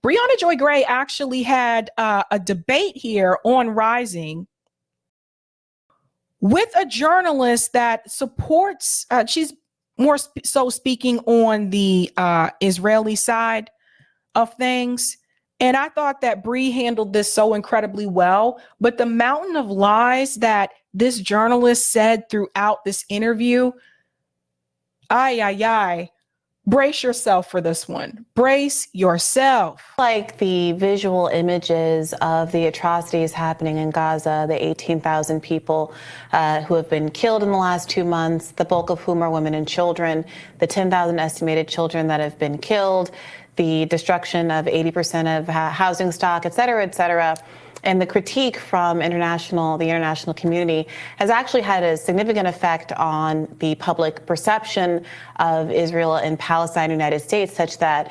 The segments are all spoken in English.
Briahna Joy Gray actually had a debate here on Rising with a journalist that supports, she's more so speaking on the Israeli side of things. And I thought that Bree handled this so incredibly well. But the mountain of lies that this journalist said throughout this interview, brace yourself for this one. Brace yourself. Like the visual images of the atrocities happening in Gaza, the 18,000 people who have been killed in the last 2 months, the bulk of whom are women and children, the 10,000 estimated children that have been killed, the destruction of 80% of housing stock, et cetera, and the critique from the international community has actually had a significant effect on the public perception of Israel and Palestine, United States, such that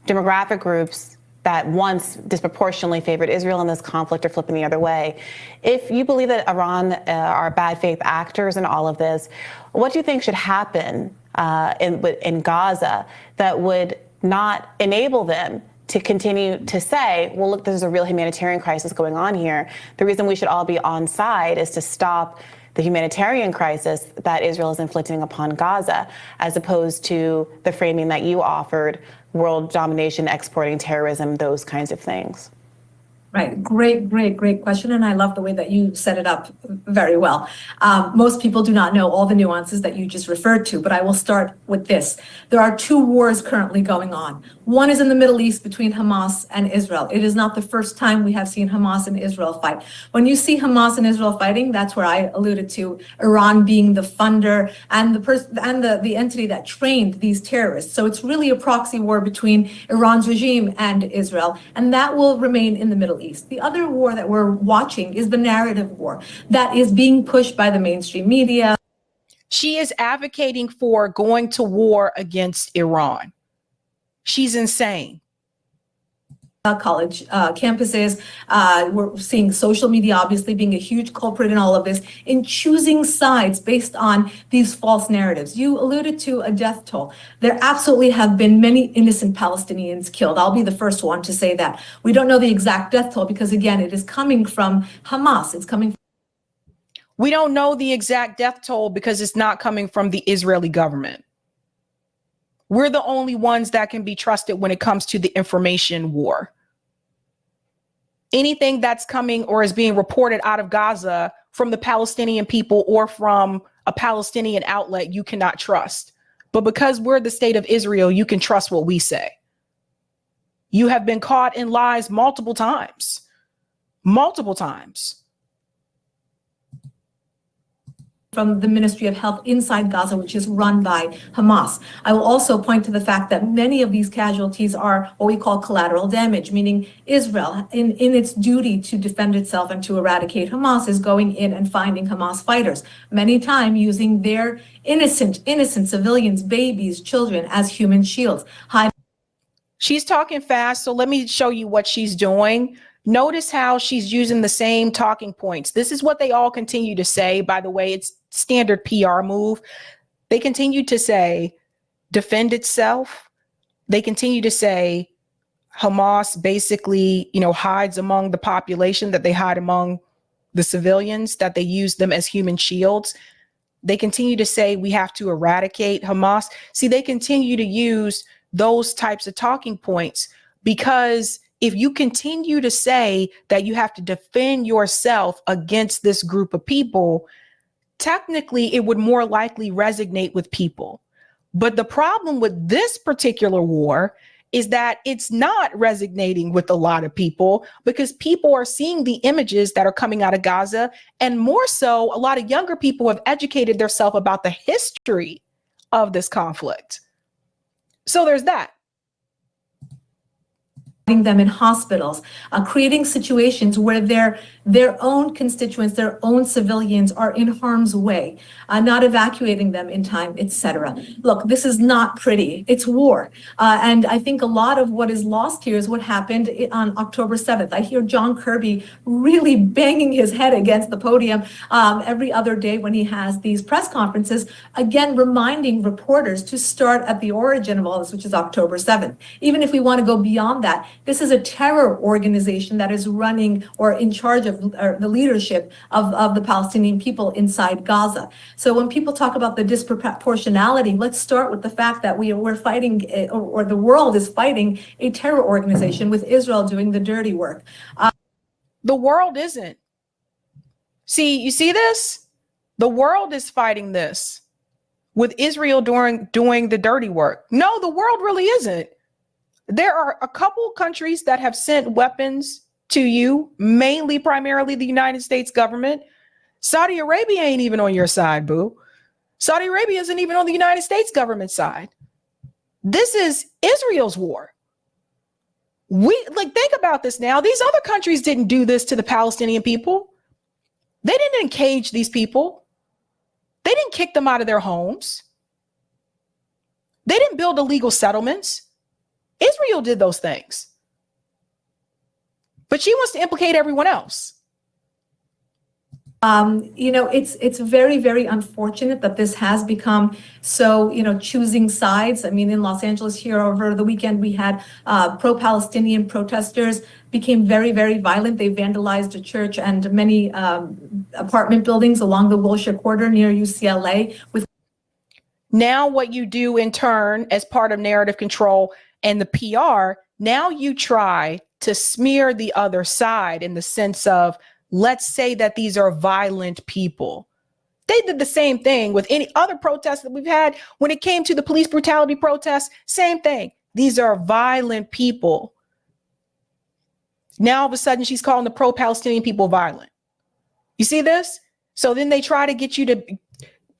demographic groups that once disproportionately favored Israel in this conflict are flipping the other way. If you believe that Iran are bad faith actors in all of this, what do you think should happen in Gaza that would not enable them to continue to say, well, look, there's a real humanitarian crisis going on here. The reason we should all be on side is to stop the humanitarian crisis that Israel is inflicting upon Gaza, as opposed to the framing that you offered, world domination, exporting terrorism, those kinds of things. Right. Great question. And I love the way that you set it up very well. Most people do not know all the nuances that you just referred to, but I will start with this. There are two wars currently going on. One is in the Middle East between Hamas and Israel. It is not the first time we have seen Hamas and Israel fight. When you see Hamas and Israel fighting, that's where I alluded to Iran being the funder and the entity that trained these terrorists. So it's really a proxy war between Iran's regime and Israel, and that will remain in the Middle East. The other war that we're watching is the narrative war that is being pushed by the mainstream media. She is advocating for going to war against Iran. She's insane. College campuses. We're seeing social media obviously being a huge culprit in all of this, in choosing sides based on these false narratives. You alluded to a death toll. There absolutely have been many innocent Palestinians killed. I'll be the first one to say that. We don't know the exact death toll because, again, it is coming from Hamas. It's coming. We don't know the exact death toll because it's not coming from the Israeli government. We're the only ones that can be trusted when it comes to the information war. Anything that's coming or is being reported out of Gaza from the Palestinian people or from a Palestinian outlet, you cannot trust. But because we're the state of Israel, you can trust what we say. You have been caught in lies multiple times. From the Ministry of Health inside Gaza, which is run by Hamas. I will also point to the fact that many of these casualties are what we call collateral damage, meaning Israel, in its duty to defend itself and to eradicate Hamas, is going in and finding Hamas fighters, many times using their innocent civilians, babies, children, as human shields. She's talking fast, so let me show you what she's doing. Notice how she's using the same talking points. This is what they all continue to say. By the way, it's standard PR move. They continue to say, defend itself. They continue to say Hamas basically, hides among the population, that they hide among the civilians, that they use them as human shields. They continue to say we have to eradicate Hamas. See, they continue to use those types of talking points because if you continue to say that you have to defend yourself against this group of people, technically it would more likely resonate with people. But the problem with this particular war is that it's not resonating with a lot of people because people are seeing the images that are coming out of Gaza. And more so, a lot of younger people have educated themselves about the history of this conflict. So there's that. them in hospitals, creating situations where their own constituents, their own civilians are in harm's way, not evacuating them in time, etc. Look, this is not pretty. It's war. And I think a lot of what is lost here is what happened on October 7th. I hear John Kirby really banging his head against the podium every other day when he has these press conferences, again, reminding reporters to start at the origin of all this, which is October 7th. Even if we want to go beyond that, this is a terror organization that is running or in charge of the leadership of the Palestinian people inside Gaza. So when people talk about the disproportionality, let's start with the fact that we're fighting, or the world is fighting, a terror organization with Israel doing the dirty work. The world isn't. See, you see this? The world is fighting this with Israel doing the dirty work. No, the world really isn't. There are a couple countries that have sent weapons to you, mainly, primarily the United States government. Saudi Arabia ain't even on your side, boo. Saudi Arabia isn't even on the United States government side. This is Israel's war. Think about this now. These other countries didn't do this to the Palestinian people. They didn't encage these people. They didn't kick them out of their homes. They didn't build illegal settlements. Israel did those things. But she wants to implicate everyone else. It's very, very unfortunate that this has become so, choosing sides. I mean, in Los Angeles here over the weekend, we had pro-Palestinian protesters became very, very violent. They vandalized a church and many apartment buildings along the Wilshire Quarter near UCLA. Now what you do in turn as part of narrative control and the PR, now you try to smear the other side in the sense of, let's say that these are violent people. They did the same thing with any other protests that we've had. When it came to the police brutality protests, same thing. These are violent people. Now all of a sudden she's calling the pro-Palestinian people violent. You see this? So then they try to get you to,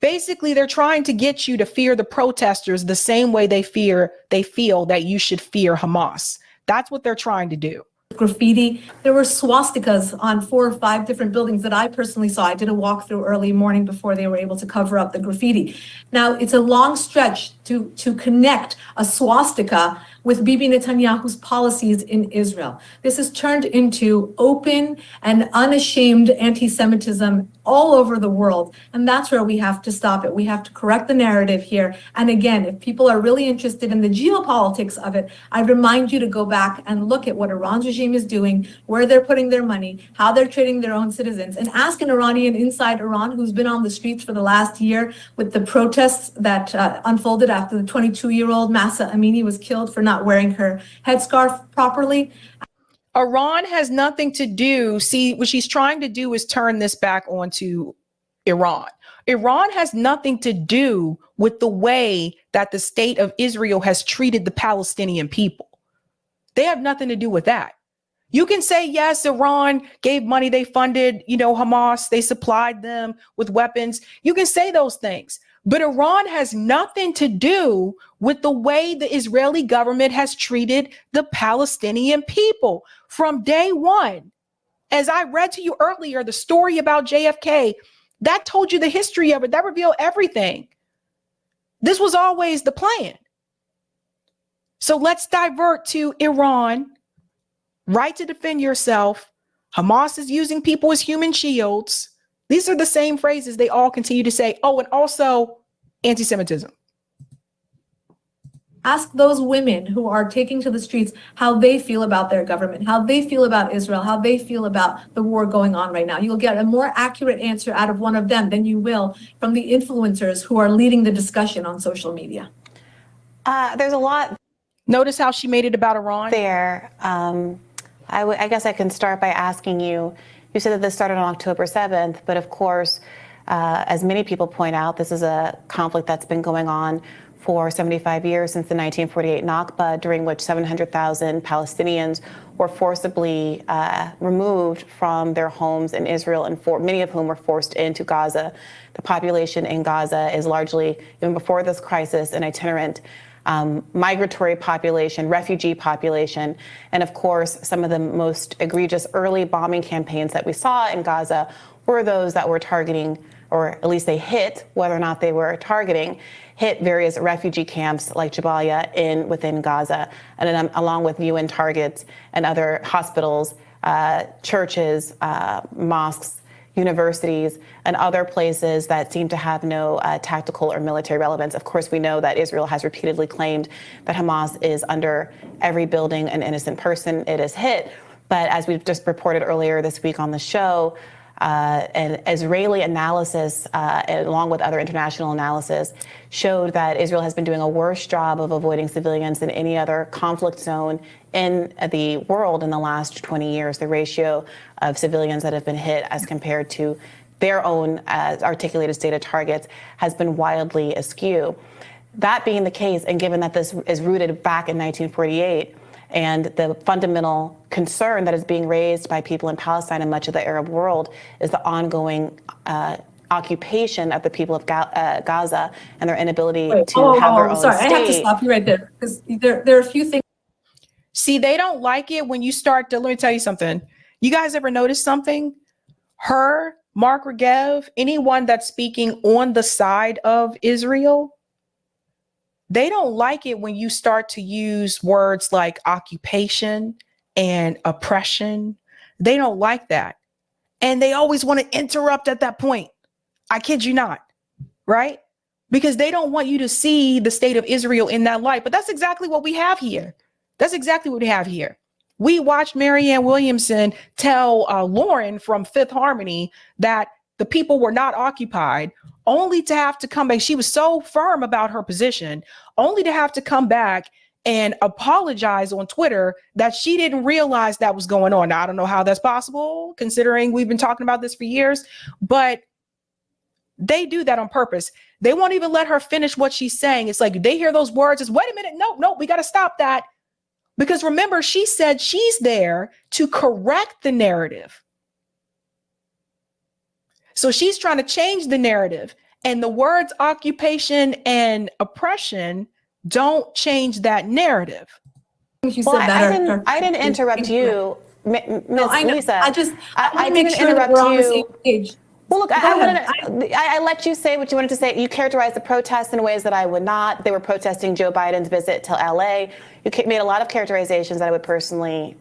basically they're trying to get you to fear the protesters the same way they feel that you should fear Hamas. That's what they're trying to do. Graffiti. There were swastikas on 4 or 5 different buildings that I personally saw. I did a walkthrough early morning before they were able to cover up the graffiti. Now, it's a long stretch to connect a swastika with Bibi Netanyahu's policies in Israel. This has turned into open and unashamed anti-Semitism all over the world. And that's where we have to stop it. We have to correct the narrative here. And again, if people are really interested in the geopolitics of it, I remind you to go back and look at what Iran's regime is doing, where they're putting their money, how they're treating their own citizens, and ask an Iranian inside Iran who's been on the streets for the last year with the protests that unfolded after the 22-year-old Mahsa Amini was killed for not wearing her headscarf properly. Iran has nothing to do. See, what she's trying to do is turn this back onto Iran. Iran has nothing to do with the way that the state of Israel has treated the Palestinian people. They have nothing to do with that. You can say, yes, Iran gave money, they funded, Hamas, they supplied them with weapons. You can say those things. But Iran has nothing to do with the way the Israeli government has treated the Palestinian people from day one. As I read to you earlier, the story about JFK, that told you the history of it. That revealed everything. This was always the plan. So let's divert to Iran. Right to defend yourself. Hamas is using people as human shields. These are the same phrases they all continue to say. Oh, and also anti-Semitism. Ask those women who are taking to the streets how they feel about their government, how they feel about Israel, how they feel about the war going on right now. You'll get a more accurate answer out of one of them than you will from the influencers who are leading the discussion on social media. There's a lot. Notice how she made it about Iran there. I guess I can start by asking you, you said that this started on October 7th, but of course, as many people point out, this is a conflict that's been going on for 75 years since the 1948 Nakba, during which 700,000 Palestinians were forcibly removed from their homes in Israel, and many of whom were forced into Gaza. The population in Gaza is largely, even before this crisis, an itinerant. migratory population, refugee population, and of course, some of the most egregious early bombing campaigns that we saw in Gaza were those that were targeting, or at least they hit, whether or not they were targeting, hit various refugee camps like Jabalia within Gaza, and then along with UN targets and other hospitals, churches, mosques, universities, and other places that seem to have no tactical or military relevance. Of course, we know that Israel has repeatedly claimed that Hamas is under every building an innocent person it has hit. But as we've just reported earlier this week on the show, an Israeli analysis, along with other international analysis, showed that Israel has been doing a worse job of avoiding civilians than any other conflict zone in the world in the last 20 years. The ratio of civilians that have been hit as compared to their own articulated stated targets has been wildly askew. That being the case, and given that this is rooted back in 1948, and the fundamental concern that is being raised by people in Palestine and much of the Arab world is the ongoing occupation of the people of Gaza and their inability to have their own sorry, state. I have to stop you right there, because there are a few things. See, they don't like it when you start to, let me tell you something. You guys ever notice something? Her, Mark Regev, anyone that's speaking on the side of Israel, they don't like it when you start to use words like occupation and oppression. They don't like that. And they always want to interrupt at that point. I kid you not, right? Because they don't want you to see the state of Israel in that light. But that's exactly what we have here. That's exactly what we have here. We watched Marianne Williamson tell Lauren from Fifth Harmony that the people were not occupied, only to have to come back. She was so firm about her position, only to have to come back and apologize on Twitter that she didn't realize that was going on. Now, I don't know how that's possible, considering we've been talking about this for years, but they do that on purpose. They won't even let her finish what she's saying. It's like they hear those words, it's wait a minute, no, we got to stop that. Because remember, she said she's there to correct the narrative. So she's trying to change the narrative, and the words occupation and oppression don't change that narrative. You said that I didn't interrupt you, Miss Lisa. I didn't interrupt you. Well, look, I let you say what you wanted to say. You characterized the protests in ways that I would not. They were protesting Joe Biden's visit to LA. You made a lot of characterizations that I would personally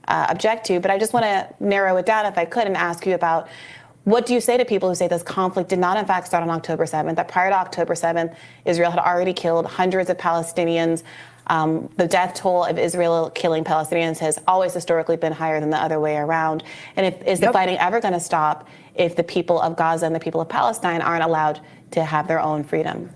object to, but I just want to narrow it down if I could and ask you about what do you say to people who say this conflict did not in fact start on October 7th, that prior to October 7th, Israel had already killed hundreds of Palestinians. The death toll of Israel killing Palestinians has always historically been higher than the other way around. And is the fighting ever going to stop if the people of Gaza and the people of Palestine aren't allowed to have their own freedom?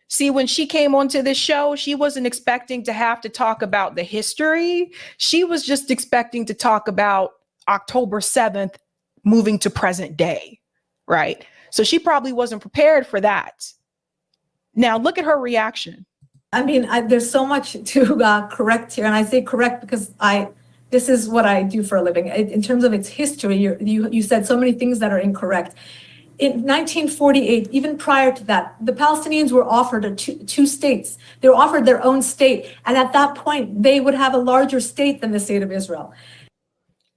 See, when she came onto this show, she wasn't expecting to have to talk about the history. She was just expecting to talk about October 7th moving to present day, right? So she probably wasn't prepared for that. Now look at her reaction. I mean, there's so much to correct here, and I say correct because this is what I do for a living. In terms of its history, you said so many things that are incorrect. In 1948, even prior to that, the Palestinians were offered two states. They were offered their own state, and at that point, they would have a larger state than the state of Israel.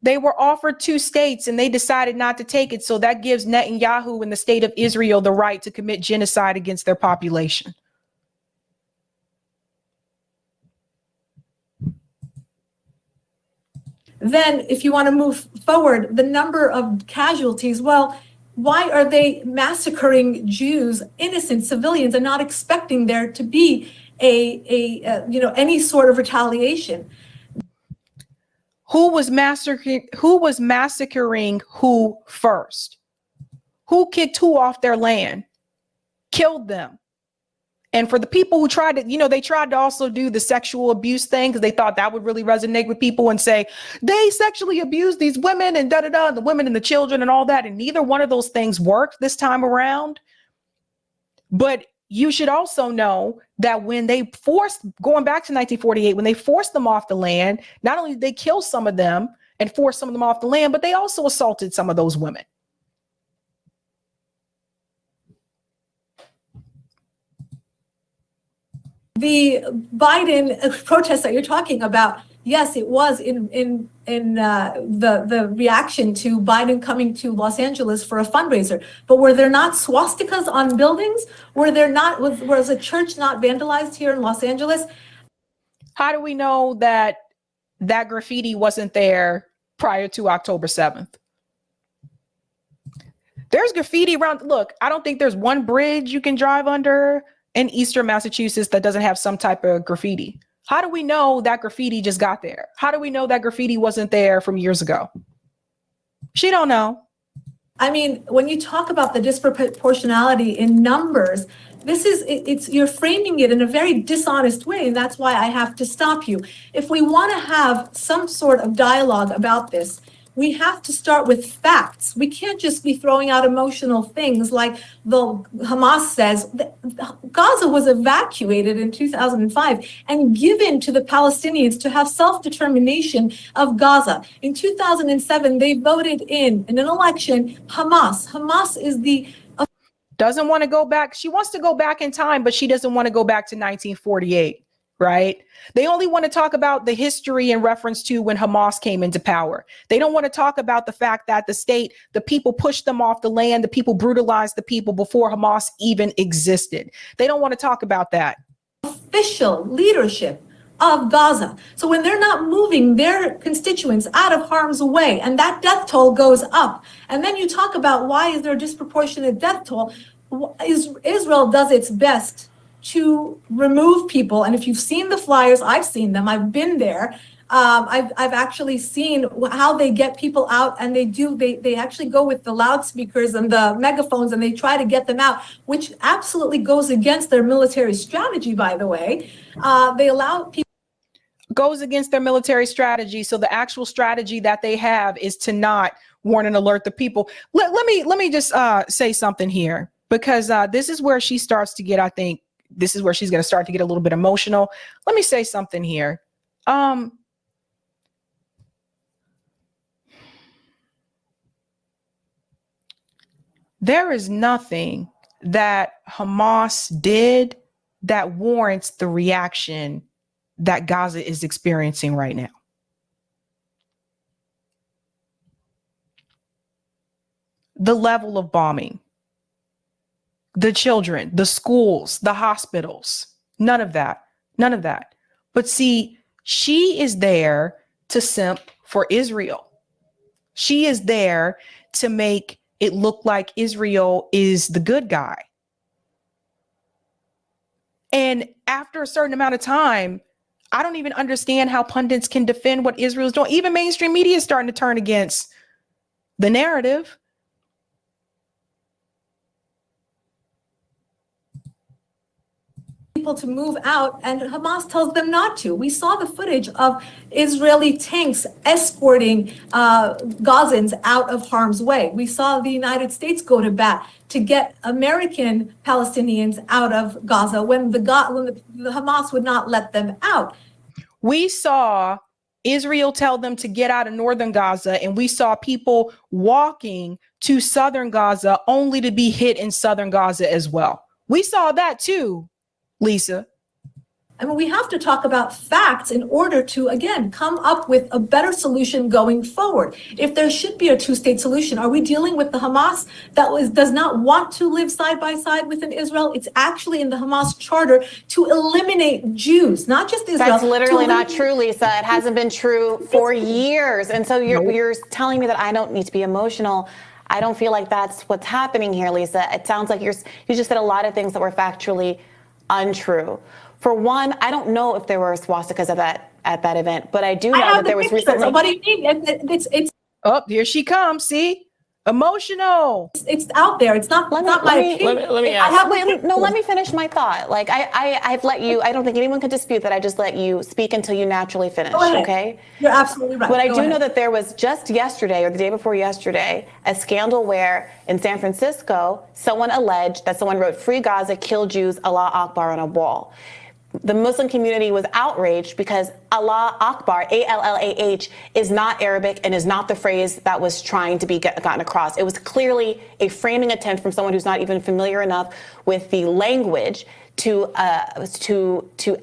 They were offered two states and they decided not to take it. So that gives Netanyahu and the state of Israel the right to commit genocide against their population. Then if you want to move forward, the number of casualties, well, why are they massacring Jews, innocent civilians, and not expecting there to be any sort of retaliation? Who was massacring who first? Who kicked who off their land? Killed them. And for the people who tried to, they tried to also do the sexual abuse thing because they thought that would really resonate with people and say they sexually abused these women and the women and the children and all that. And neither one of those things worked this time around. But you should also know that when they going back to 1948, when they forced them off the land, not only did they kill some of them and force some of them off the land, but they also assaulted some of those women. The Biden protests that you're talking about, yes, it was in the reaction to Biden coming to Los Angeles for a fundraiser. But were there not swastikas on buildings? Was a church not vandalized here in Los Angeles? How do we know that that graffiti wasn't there prior to October 7th? There's graffiti around. Look, I don't think there's one bridge you can drive under in Eastern Massachusetts that doesn't have some type of graffiti. How do we know that graffiti just got there? How do we know that graffiti wasn't there from years ago? She don't know. I mean, when you talk about the disproportionality in numbers, you're framing it in a very dishonest way, and that's why I have to stop you. If we want to have some sort of dialogue about this, we have to start with facts. We can't just be throwing out emotional things like the Hamas says. Gaza was evacuated in 2005 and given to the Palestinians to have self-determination of Gaza. In 2007, they voted in an election Hamas. Hamas is the doesn't want to go back. She wants to go back in time, but she doesn't want to go back to 1948. Right? They only want to talk about the history in reference to when Hamas came into power. They don't want to talk about the fact that the people pushed them off the land, the people brutalized the people before Hamas even existed. They don't want to talk about that. Official leadership of Gaza. So when they're not moving their constituents out of harm's way and that death toll goes up, and then you talk about why is there a disproportionate death toll? Israel does its best to remove people. And if you've seen the flyers, I've seen them, I've been there. I've actually seen how they get people out, and they actually go with the loudspeakers and the megaphones and they try to get them out, which absolutely goes against their military strategy, by the way. They allow people. Goes against their military strategy. So the actual strategy that they have is to not warn and alert the people. Let me just say something here, because this is where she starts to get, I think, this is where she's going to start to get a little bit emotional. Let me say something here. There is nothing that Hamas did that warrants the reaction that Gaza is experiencing right now. The level of bombing, the children, the schools, the hospitals, none of that. But see, she is there to simp for Israel. She is there to make it look like Israel is the good guy. And after a certain amount of time, I don't even understand how pundits can defend what Israel's doing. Even mainstream media is starting to turn against the narrative. People to move out, and Hamas tells them not to. We saw the footage of Israeli tanks escorting Gazans out of harm's way. We saw the United States go to bat to get American Palestinians out of Gaza when the Hamas would not let them out. We saw Israel tell them to get out of northern Gaza, and we saw people walking to southern Gaza only to be hit in southern Gaza as well. We saw that too, Lisa. I mean, we have to talk about facts in order to, again, come up with a better solution going forward. If there should be a two-state solution, are we dealing with the Hamas that does not want to live side by side within Israel? It's actually in the Hamas charter to eliminate Jews, not just Israel. That's literally not true, Lisa. It hasn't been true for years. And so you're telling me that I don't need to be emotional. I don't feel like that's what's happening here, Lisa. It sounds like you just said a lot of things that were factually untrue. For one, I don't know if there were swastikas at that event, but I do know that there was recently. What do you mean? It's oh, here she comes. See, emotional. It's out there. It's not. Let me ask. Let me finish my thought. Like I've let you. I don't think anyone can dispute that. I just let you speak until you naturally finish. Okay. You're absolutely right. But I do know that there was just yesterday or the day before yesterday a scandal where in San Francisco someone alleged that someone wrote "Free Gaza, Kill Jews, Allah Akbar" on a wall. The Muslim community was outraged because Allah Akbar, A-L-L-A-H, is not Arabic and is not the phrase that was trying to be gotten across. It was clearly a framing attempt from someone who's not even familiar enough with the language to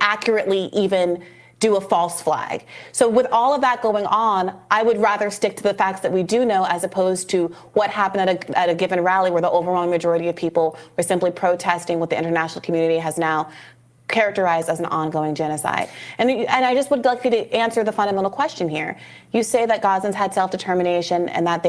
accurately even do a false flag. So with all of that going on, I would rather stick to the facts that we do know as opposed to what happened at a given rally where the overwhelming majority of people were simply protesting what the international community has now characterized as an ongoing genocide. And I just would like you to answer the fundamental question here. You say that Gazans had self-determination and that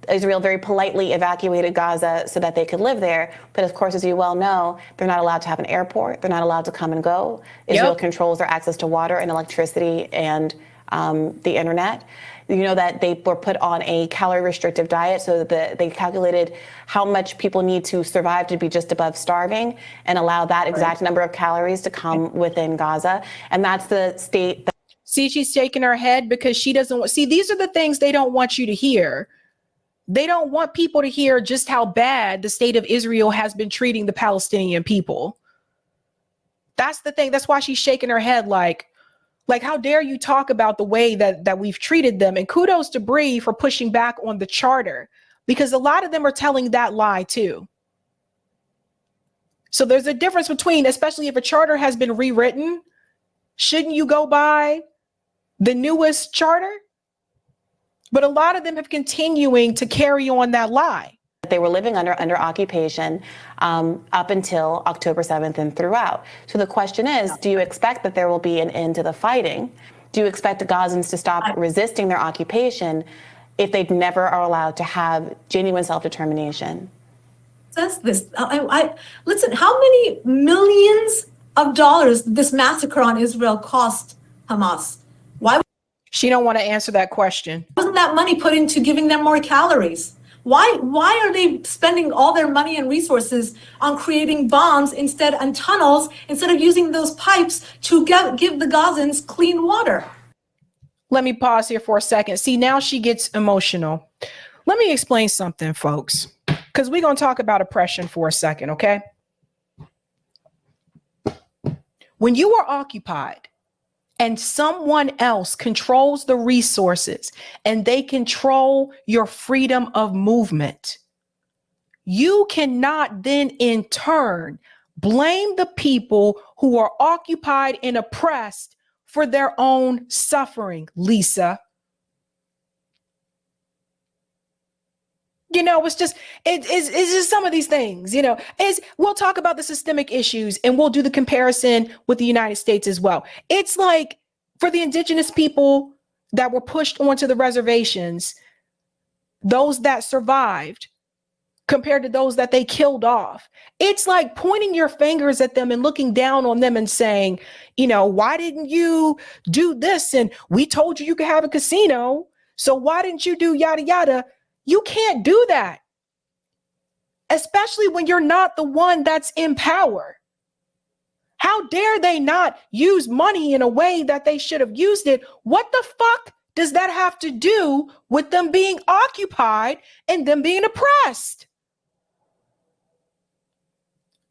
Israel very politely evacuated Gaza so that they could live there. But of course, as you well know, they're not allowed to have an airport. They're not allowed to come and go. Israel controls their access to water and electricity and the internet. You know that they were put on a calorie restrictive diet so that they calculated how much people need to survive to be just above starving and allow that exact number of calories to come within Gaza. And that's the state. See, she's shaking her head because she doesn't want, see, these are the things they don't want you to hear. They don't want people to hear just how bad the state of Israel has been treating the Palestinian people. That's the thing. That's why she's shaking her head like, how dare you talk about the way that we've treated them? And kudos to Bree for pushing back on the charter, because a lot of them are telling that lie too. So there's a difference between, especially if a charter has been rewritten, shouldn't you go by the newest charter? But a lot of them have continuing to carry on that lie. They were living under occupation up until October 7th and throughout. So the question is, do you expect that there will be an end to the fighting? Do you expect the Gazans to stop resisting their occupation if they never are allowed to have genuine self-determination? Says this. Listen, how many millions of dollars did this massacre on Israel cost Hamas? Why? She don't want to answer that question. Wasn't that money put into giving them more calories? Why are they spending all their money and resources on creating bombs instead and tunnels instead of using those pipes to give the Gazans clean water? Let me pause here for a second. See, now she gets emotional. Let me explain something, folks, because we're going to talk about oppression for a second, okay? When you are occupied and someone else controls the resources and they control your freedom of movement, you cannot then in turn blame the people who are occupied and oppressed for their own suffering, Lisa. You know, it's just some of these things, you know, we'll talk about the systemic issues and we'll do the comparison with the United States as well. It's like for the indigenous people that were pushed onto the reservations, those that survived compared to those that they killed off. It's like pointing your fingers at them and looking down on them and saying, you know, why didn't you do this? And we told you you could have a casino. So why didn't you do yada, yada? You can't do that, especially when you're not the one that's in power. How dare they not use money in a way that they should have used it? What the fuck does that have to do with them being occupied and them being oppressed?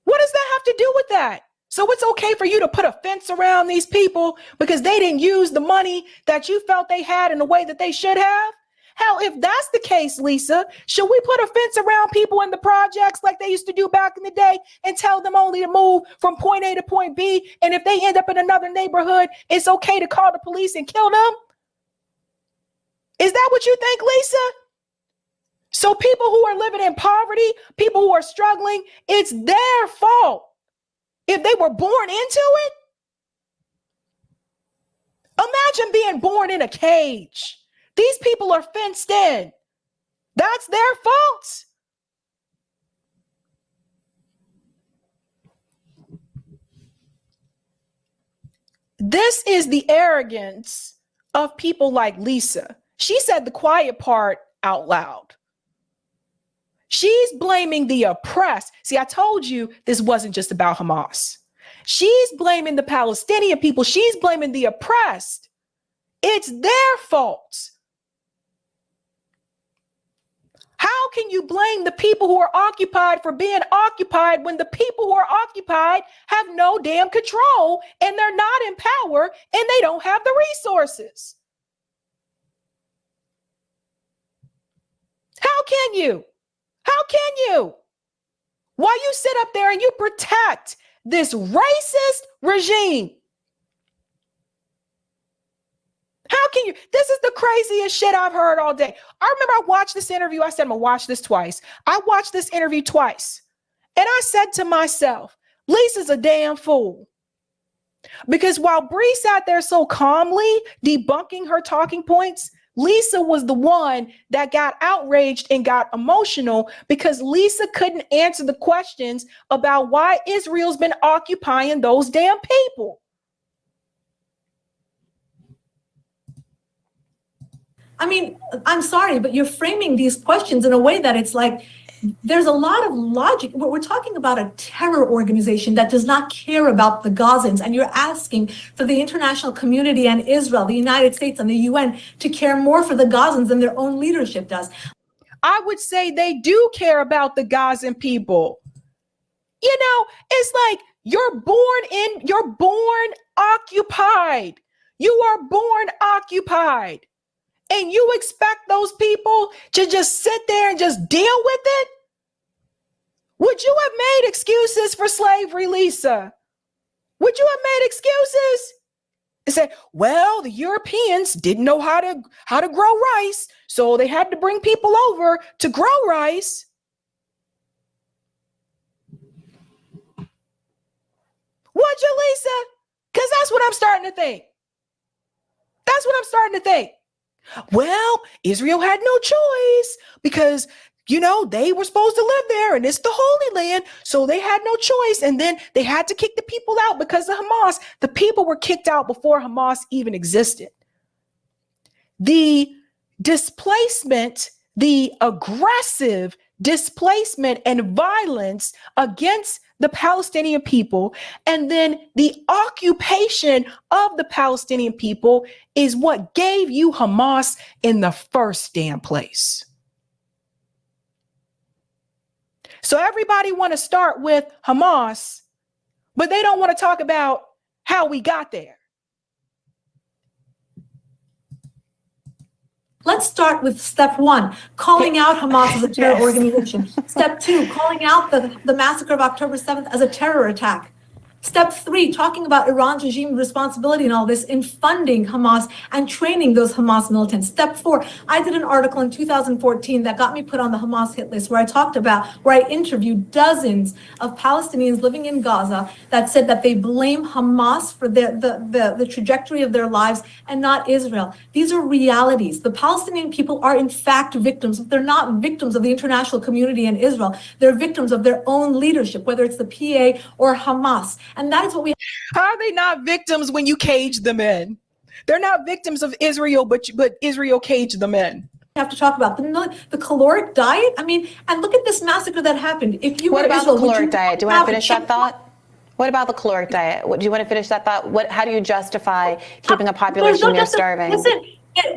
What does that have to do with that? So it's okay for you to put a fence around these people because they didn't use the money that you felt they had in the way that they should have? Hell, if that's the case, Lisa, should we put a fence around people in the projects like they used to do back in the day and tell them only to move from point A to point B? And if they end up in another neighborhood, it's okay to call the police and kill them? Is that what you think, Lisa? So people who are living in poverty, people who are struggling, it's their fault if they were born into it. Imagine being born in a cage. These people are fenced in. That's their fault. This is the arrogance of people like Lisa. She said the quiet part out loud. She's blaming the oppressed. See, I told you this wasn't just about Hamas. She's blaming the Palestinian people. She's blaming the oppressed. It's their fault. How can you blame the people who are occupied for being occupied when the people who are occupied have no damn control and they're not in power and they don't have the resources? How can you? How can you? Why you sit up there and you protect this racist regime. How can you? This is the craziest shit I've heard all day. I remember I watched this interview. I said, I'm going to watch this twice. I watched this interview twice. And I said to myself, Lisa's a damn fool. Because while Bree sat there so calmly debunking her talking points, Lisa was the one that got outraged and got emotional because Lisa couldn't answer the questions about why Israel's been occupying those damn people. I mean, I'm sorry, but you're framing these questions in a way that it's like, there's a lot of logic. We're talking about a terror organization that does not care about the Gazans, and you're asking for the international community and Israel, the United States and the UN to care more for the Gazans than their own leadership does. I would say they do care about the Gazan people. You know, it's like you're born occupied. You are born occupied. And you expect those people to just sit there and just deal with it? Would you have made excuses for slavery, Lisa? Would you have made excuses? And say, well, the Europeans didn't know how to grow rice, so they had to bring people over to grow rice. Would you, Lisa? Because that's what I'm starting to think. That's what I'm starting to think. Well, Israel had no choice because, you know, they were supposed to live there and it's the Holy Land. So they had no choice. And then they had to kick the people out because of Hamas. The people were kicked out before Hamas even existed. The displacement, the aggressive displacement and violence against the Palestinian people, and then the occupation of the Palestinian people is what gave you Hamas in the first damn place. So everybody want to start with Hamas, but they don't want to talk about how we got there. Let's start with step one, calling out Hamas as a terror organization. Step two, calling out the massacre of October 7th as a terror attack. Step three, talking about Iran's regime responsibility in all this in funding Hamas and training those Hamas militants. Step four, I did an article in 2014 that got me put on the Hamas hit list where I interviewed dozens of Palestinians living in Gaza that said that they blame Hamas for the trajectory of their lives and not Israel. These are realities. The Palestinian people are in fact victims. They're not victims of the international community and Israel. They're victims of their own leadership, whether it's the PA or Hamas. And that is what we. How are they not victims when you cage them in? They're not victims of Israel, but Israel caged them in. Have to talk about the caloric diet. I mean, and look at this massacre that happened. If you what were about Israel, the caloric diet? Do you want to finish that thought? Point? What about the caloric diet? Do you want to finish that thought? How do you justify keeping a population near starving? Listen,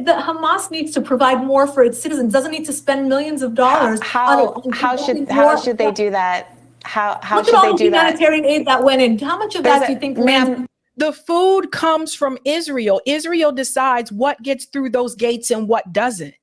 the Hamas needs to provide more for its citizens. Doesn't need to spend millions of dollars. How should they do that? How should they do that? Humanitarian aid that went in. How much of that do you think lands? The food comes from Israel. Israel decides what gets through those gates and what doesn't.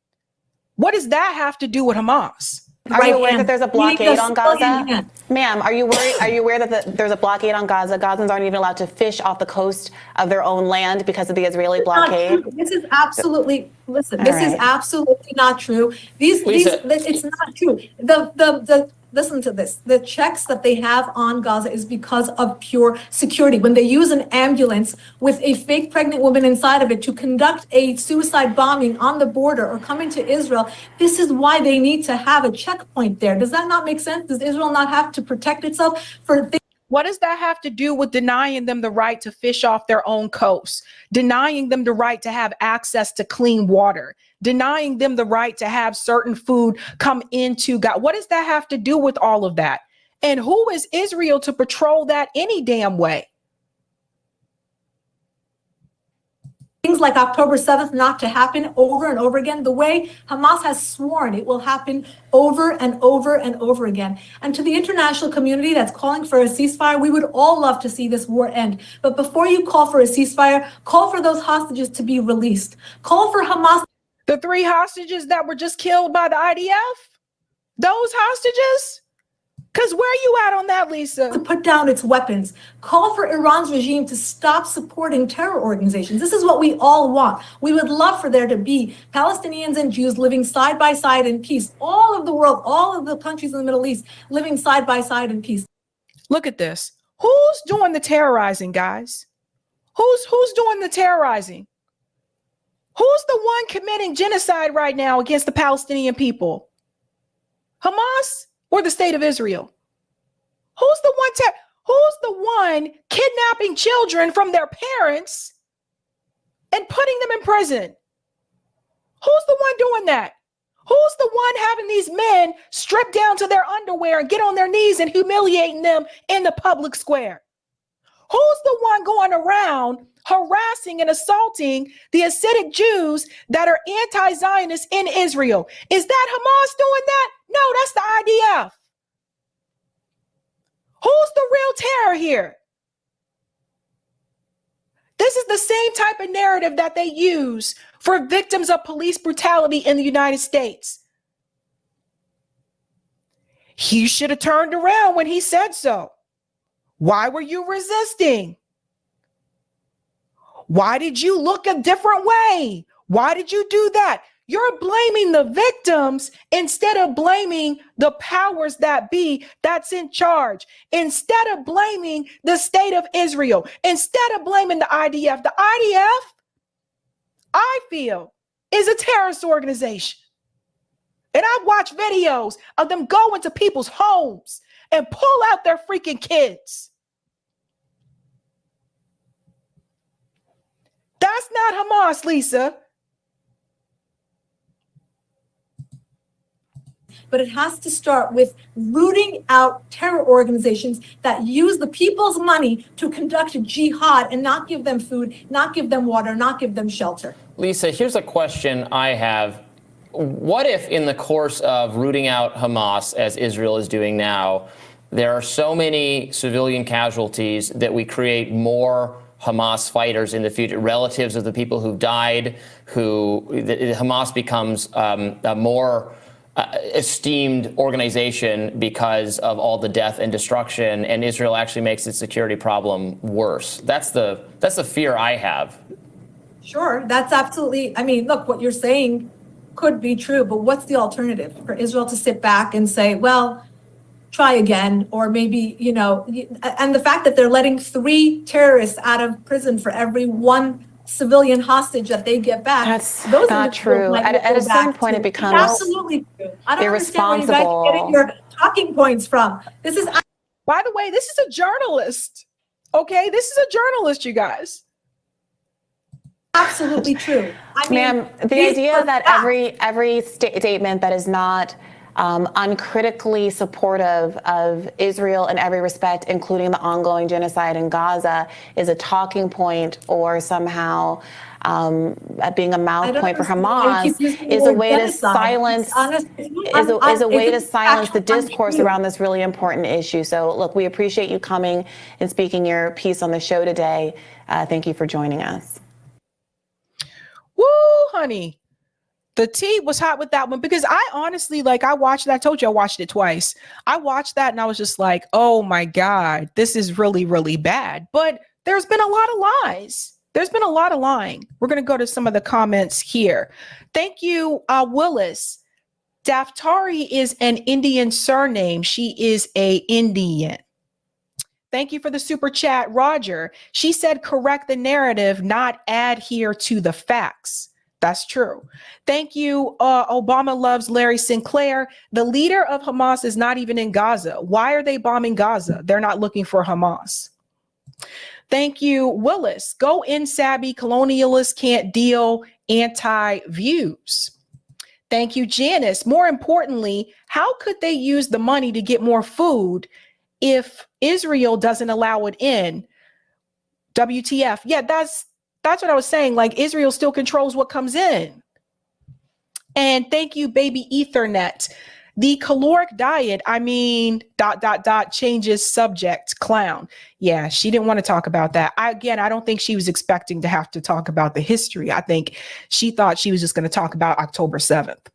What does that have to do with Hamas? Are you aware that there's a blockade on Gaza? Ma'am, are you aware that there's a blockade on Gaza? Gazans aren't even allowed to fish off the coast of their own land because of the Israeli blockade? This is absolutely, this is absolutely not true. It's not true. Listen to this. The checks that they have on Gaza is because of pure security. When they use an ambulance with a fake pregnant woman inside of it to conduct a suicide bombing on the border or come into Israel, this is why they need to have a checkpoint there. Does that not make sense? Does Israel not have to protect itself for things? What does that have to do with denying them the right to fish off their own coast, denying them the right to have access to clean water, denying them the right to have certain food come into God? What does that have to do with all of that? And who is Israel to patrol that any damn way? Things like October 7th not to happen over and over again, the way Hamas has sworn it will happen over and over and over again. And to the international community that's calling for a ceasefire, we would all love to see this war end. But before you call for a ceasefire, call for those hostages to be released. Call for Hamas. The 3 hostages that were just killed by the IDF? Those hostages? Because where are you at on that, Lisa? To put down its weapons, call for Iran's regime to stop supporting terror organizations. This is what we all want. We would love for there to be Palestinians and Jews living side by side in peace. All of the world, all of the countries in the Middle East living side by side in peace. Look at this. Who's doing the terrorizing, guys? Who's doing the terrorizing? Who's the one committing genocide right now against the Palestinian people? Hamas or the state of Israel? Who's the one kidnapping children from their parents and putting them in prison? Who's the one doing that? Who's the one having these men stripped down to their underwear and get on their knees and humiliating them in the public square? Who's the one going around harassing and assaulting the Hasidic Jews that are anti-Zionist in Israel? Is that Hamas doing that? No, that's the IDF. Who's the real terror here? This is the same type of narrative that they use for victims of police brutality in the United States. He should have turned around when he said so. Why were you resisting? Why did you look a different way? Why did you do that? You're blaming the victims instead of blaming the powers that be that's in charge. Instead of blaming the state of Israel, instead of blaming the IDF. The IDF, I feel, is a terrorist organization. And I watch videos of them go into people's homes and pull out their freaking kids. That's not Hamas, Lisa. But it has to start with rooting out terror organizations that use the people's money to conduct a jihad and not give them food, not give them water, not give them shelter. Lisa, here's a question I have. What if in the course of rooting out Hamas, as Israel is doing now, there are so many civilian casualties that we create more Hamas fighters in the future, relatives of the people who died, Hamas becomes a more esteemed organization because of all the death and destruction, and Israel actually makes its security problem worse. That's the fear I have. Sure, that's absolutely, I mean, look, what you're saying could be true, but what's the alternative? For Israel to sit back and say, well, try again, or maybe, you know, and the fact that they're letting 3 terrorists out of prison for every 1 civilian hostage that they get back. That's not true. At a certain point, it becomes absolutely true. I don't understand where you guys are getting your talking points from. This is, by the way, this is a journalist. Okay, this is a journalist, you guys. Absolutely true. I mean, ma'am, the idea that every statement that is not uncritically supportive of Israel in every respect, including the ongoing genocide in Gaza, is a talking point or somehow being a mouth point for Hamas is a way to silence is a way to silence the discourse around this really important issue. So look, we appreciate you coming and speaking your piece on the show today. Thank you for joining us. Woo, honey. The tea was hot with that one because I honestly, I watched that. I told you I watched it twice. I watched that and I was just like, oh my God, this is really, really bad. But there's been a lot of lies. There's been a lot of lying. We're going to go to some of the comments here. Thank you, Willis. Daftari is an Indian surname. She is a Indian. Thank you for the super chat, Roger. She said, correct the narrative, not adhere to the facts. That's true. Thank you. Obama loves Larry Sinclair. The leader of Hamas is not even in Gaza. Why are they bombing Gaza? They're not looking for Hamas. Thank you, Willis. Go in, Sabby. Colonialists can't deal anti-views. Thank you, Janice. More importantly, how could they use the money to get more food if Israel doesn't allow it in? WTF. Yeah, that's what I was saying. Israel still controls what comes in. And thank you, baby Ethernet. The caloric diet, changes subject, clown. Yeah, she didn't want to talk about that. I don't think she was expecting to have to talk about the history. I think she thought she was just going to talk about October 7th.